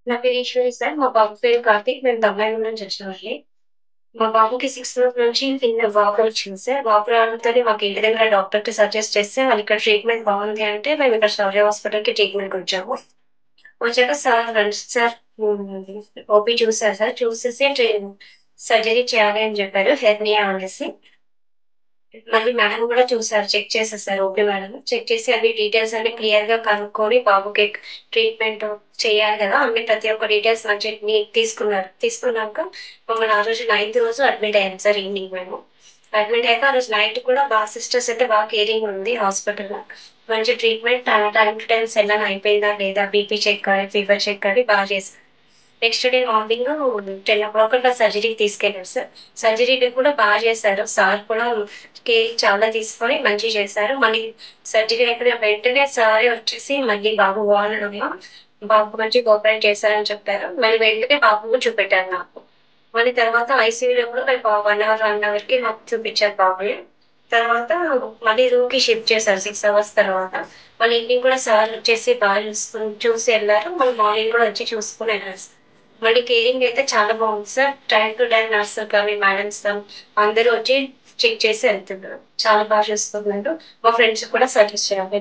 నా పేరు ఈశ్వరి సార్. మా బాబు పేరు కార్తీక్. మేము తమిళనాడు నుంచి వచ్చామండి. మా బాబుకి 6 మంత్స్ నుంచి కింద వాపులొచ్చింది సార్. వాపు రావడంతోనే మాకు ఇంటి దగ్గర డాక్టర్‌కి సజెస్ట్ చేస్తే వాళ్ళిక్కడ ట్రీట్‌మెంట్ బాగుంది అంటే మేమిక్కడ శౌర్య హాస్పిటల్‌కి ట్రీట్‌మెంట్‌కొచ్చాము. వచ్చాక సార్ సార్ ఓపీ చూసారు సార్. చూసేసి సర్జరీ చేయాలి అని చెప్పారు. హెర్నియా అనేసి. మళ్ళీ మేడం గూడా చూసారు. చెక్ చేసేసారు ఓపీ మేడం. చెక్ చేసి అన్ని డీటెయిల్స్ అన్ని క్లియర్‌గా కనుక్కొని బాబుకి ట్రీట్‌మెంట్ చేయాలి గదా! అన్ని ప్రతి ఒక్క డీటెయిల్స్ అన్నిటిని తీసుకున్నారు. తీసుకున్నాక మమ్మల్ని ఆ రోజు నైన్త్ రోజు అడ్మిట్ అయ్యాం సార్ ఈవినింగ్ మేము. అడ్మిట్ అయ్యాక ఆ రోజు నైట్ కూడా సిస్టర్స్ అయితే కేరింగ్ ఉంది హాస్పిటల్‌లో. మంచి ట్రీట్‌మెంట్ టైమ్ టు టైమ్ సెలన్ అయిపోయిందా లేదా బీపీ చెక్ అని, ఫీవర్ చెక్ అని చేశారు. నెక్స్ట్ డే మార్నింగ్ 10:00 అట్లా సర్జరీకి తీసుకెళ్లారు సార్. సర్జరీకి కూడా చేశారు. సార్ కూడా కేర్ చాలా తీసుకొని మంచిగా చేశారు. మళ్ళీ సర్జరీ అయిపోయిన వెంటనే సారే వచ్చేసి మళ్ళీ బాబు బాగున్నాడమ్మా, బాబుకి మంచిగా కోఆపరేట్ చేశారని చెప్పారు. మళ్ళీ వెంటనే బాబుని చూపెట్టారు నాకు. మళ్ళీ తర్వాత ఐసీయూలో కూడా నాకు 1 అవర్, 1 అవర్‌కి మాకు చూపించారు బాబుని. తర్వాత మళ్ళీ రూమ్‌కి షిఫ్ట్ చేశారు 6 అవర్స్ తర్వాత. మళ్ళీ ఈవినింగ్ కూడా సార్ వచ్చేసి చూసి ఎళ్లారు. మళ్ళీ మార్నింగ్ కూడా వచ్చి చూసుకొని ఎళ్లారు సార్. మళ్ళీ కేరింగ్ అయితే చాలా బాగుంది సార్. టైమ్ టు టైమ్ నర్సులు కానీ, మేడమ్స్ అందరూ వచ్చి చెక్ చేసి వెళ్తున్నారు. చాలా చూస్తున్నారు. మా ఫ్రెండ్స్‌కి కూడా సజెస్ట్ చేయాలి.